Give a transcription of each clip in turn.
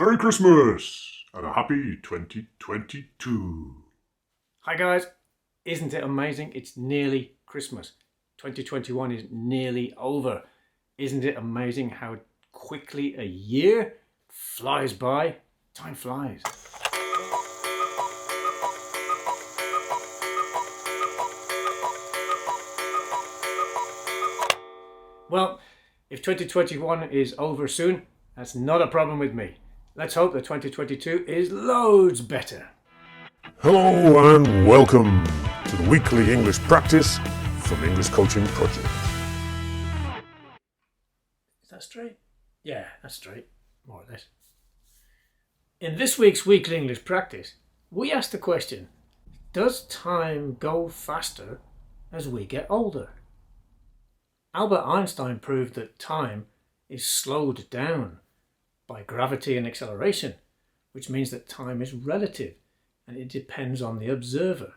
Merry Christmas and a happy 2022. Hi guys, isn't it amazing? It's nearly Christmas. 2021 is nearly over. Isn't it amazing how quickly a year flies by? Time flies. Well, if 2021 is over soon, that's not a problem with me. Let's hope that 2022 is loads better. Hello and welcome to the weekly English practice from English Coaching Project. Is that straight? Yeah, that's straight, more or less. In this week's weekly English practice, we asked the question, does time go faster as we get older? Albert Einstein proved that time is slowed down by gravity and acceleration, which means that time is relative and it depends on the observer.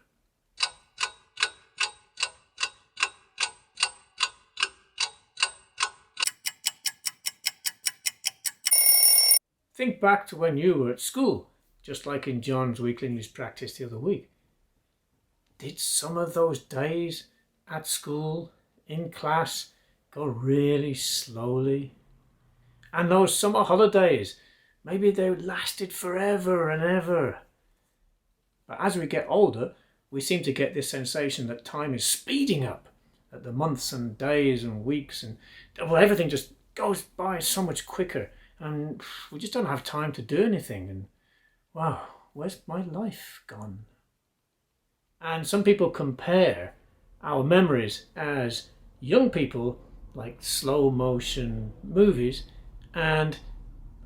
Think back to when you were at school, just like in John's weekly English practice the other week. Did some of those days at school, in class, go really slowly? And those summer holidays, maybe they lasted forever and ever. But as we get older, we seem to get this sensation that time is speeding up, that the months and days and weeks and everything just goes by so much quicker, and we just don't have time to do anything. And wow, where's my life gone? And some people compare our memories as young people, like slow motion movies, and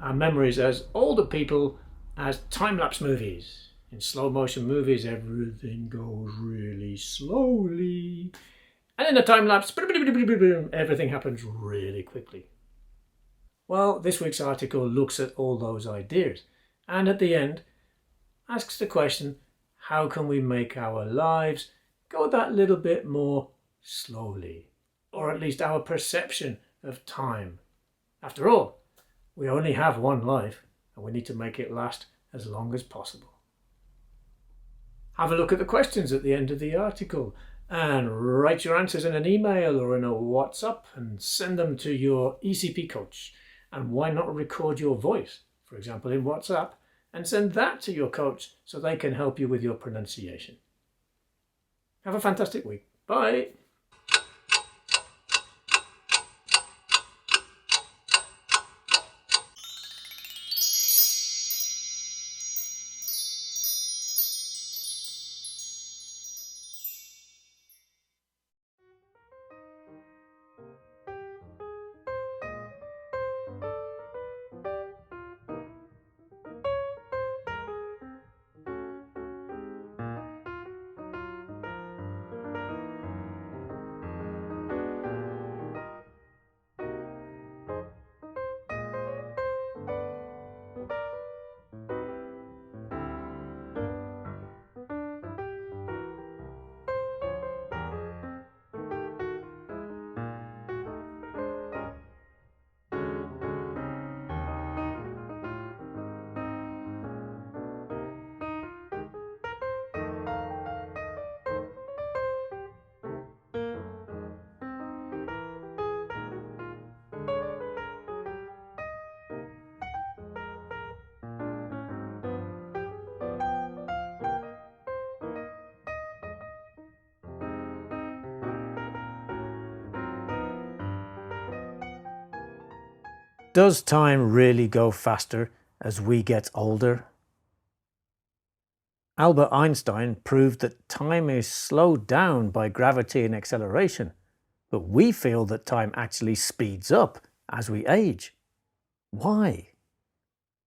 our memories as older people as time-lapse movies. In slow motion movies, everything goes really slowly. And in the time-lapse, everything happens really quickly. Well, this week's article looks at all those ideas, and at the end asks the question, how can we make our lives go that little bit more slowly? Or at least our perception of time. After all, we only have one life, and we need to make it last as long as possible. Have a look at the questions at the end of the article and write your answers in an email or in a WhatsApp and send them to your ECP coach. And why not record your voice, for example in WhatsApp, and send that to your coach so they can help you with your pronunciation. Have a fantastic week. Bye. Does time really go faster as we get older? Albert Einstein proved that time is slowed down by gravity and acceleration, but we feel that time actually speeds up as we age. Why?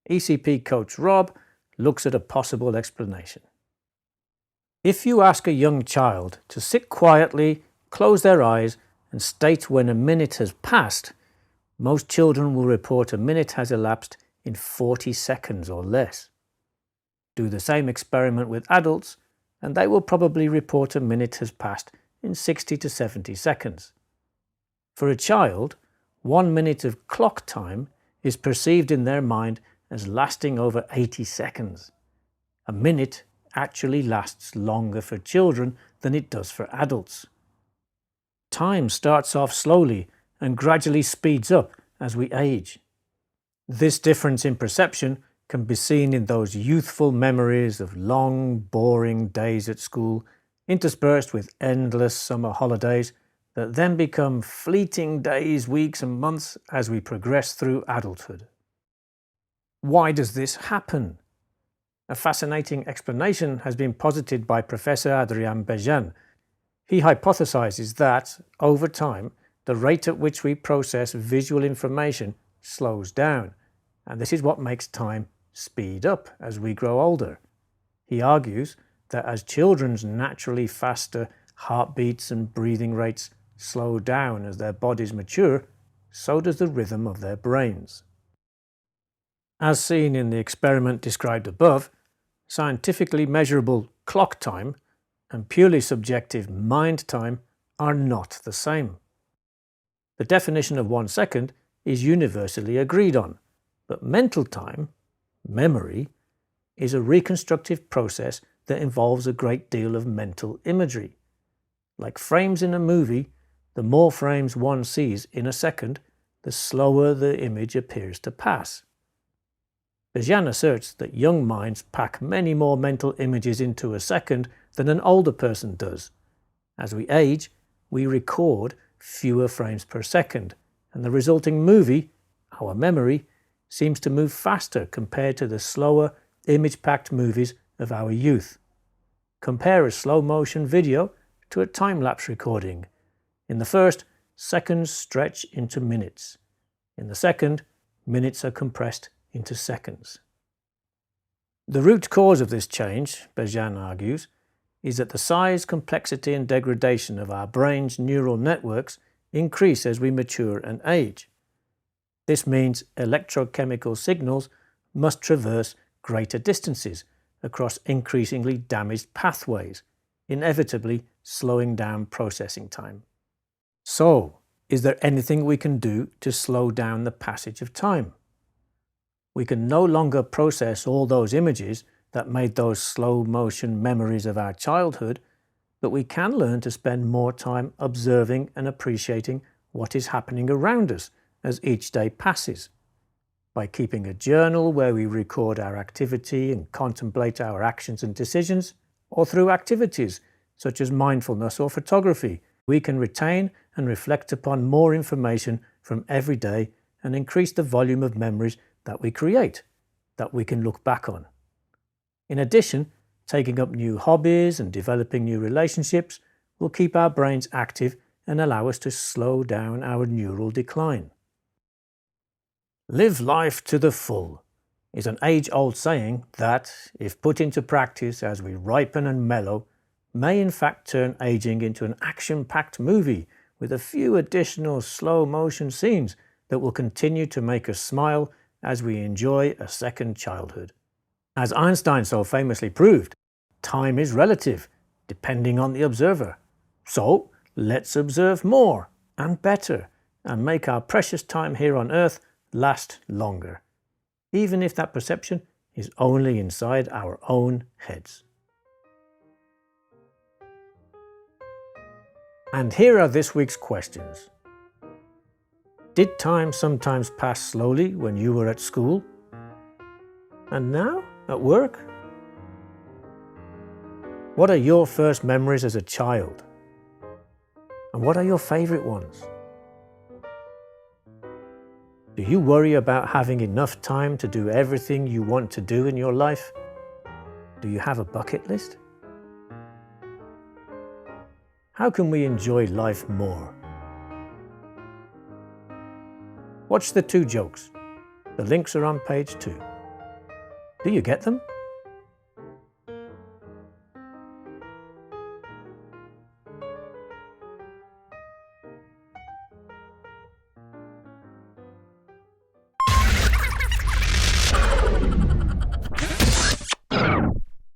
ECP coach Rob looks at a possible explanation. If you ask a young child to sit quietly, close their eyes, and state when a minute has passed, most children will report a minute has elapsed in 40 seconds or less. Do the same experiment with adults and they will probably report a minute has passed in 60 to 70 seconds. For a child, 1 minute of clock time is perceived in their mind as lasting over 80 seconds. A minute actually lasts longer for children than it does for adults. Time starts off slowly and gradually speeds up as we age. This difference in perception can be seen in those youthful memories of long, boring days at school, interspersed with endless summer holidays that then become fleeting days, weeks and months as we progress through adulthood. Why does this happen? A fascinating explanation has been posited by Professor Adrian Bejan. He hypothesizes that, over time, the rate at which we process visual information slows down, and this is what makes time speed up as we grow older. He argues that as children's naturally faster heartbeats and breathing rates slow down as their bodies mature, so does the rhythm of their brains. As seen in the experiment described above, scientifically measurable clock time and purely subjective mind time are not the same. The definition of 1 second is universally agreed on, but mental time, memory, is a reconstructive process that involves a great deal of mental imagery. Like frames in a movie, the more frames one sees in a second, the slower the image appears to pass. Bejan asserts that young minds pack many more mental images into a second than an older person does. As we age, we record fewer frames per second, and the resulting movie, our memory, seems to move faster compared to the slower, image-packed movies of our youth. Compare a slow-motion video to a time-lapse recording. In the first, seconds stretch into minutes. In the second, minutes are compressed into seconds. The root cause of this change, Bejan argues, is that the size, complexity and degradation of our brain's neural networks increase as we mature and age. This means electrochemical signals must traverse greater distances across increasingly damaged pathways, inevitably slowing down processing time. So, is there anything we can do to slow down the passage of time? We can no longer process all those images that made those slow-motion memories of our childhood, but we can learn to spend more time observing and appreciating what is happening around us as each day passes. By keeping a journal where we record our activity and contemplate our actions and decisions, or through activities such as mindfulness or photography, we can retain and reflect upon more information from every day and increase the volume of memories that we create, that we can look back on. In addition, taking up new hobbies and developing new relationships will keep our brains active and allow us to slow down our neural decline. Live life to the full is an age-old saying that, if put into practice as we ripen and mellow, may in fact turn aging into an action-packed movie with a few additional slow-motion scenes that will continue to make us smile as we enjoy a second childhood. As Einstein so famously proved, time is relative, depending on the observer. So, let's observe more and better and make our precious time here on Earth last longer, even if that perception is only inside our own heads. And here are this week's questions. Did time sometimes pass slowly when you were at school? And now, at work? What are your first memories as a child? And what are your favourite ones? Do you worry about having enough time to do everything you want to do in your life? Do you have a bucket list? How can we enjoy life more? Watch the 2 jokes. The links are on page 2. Do you get them?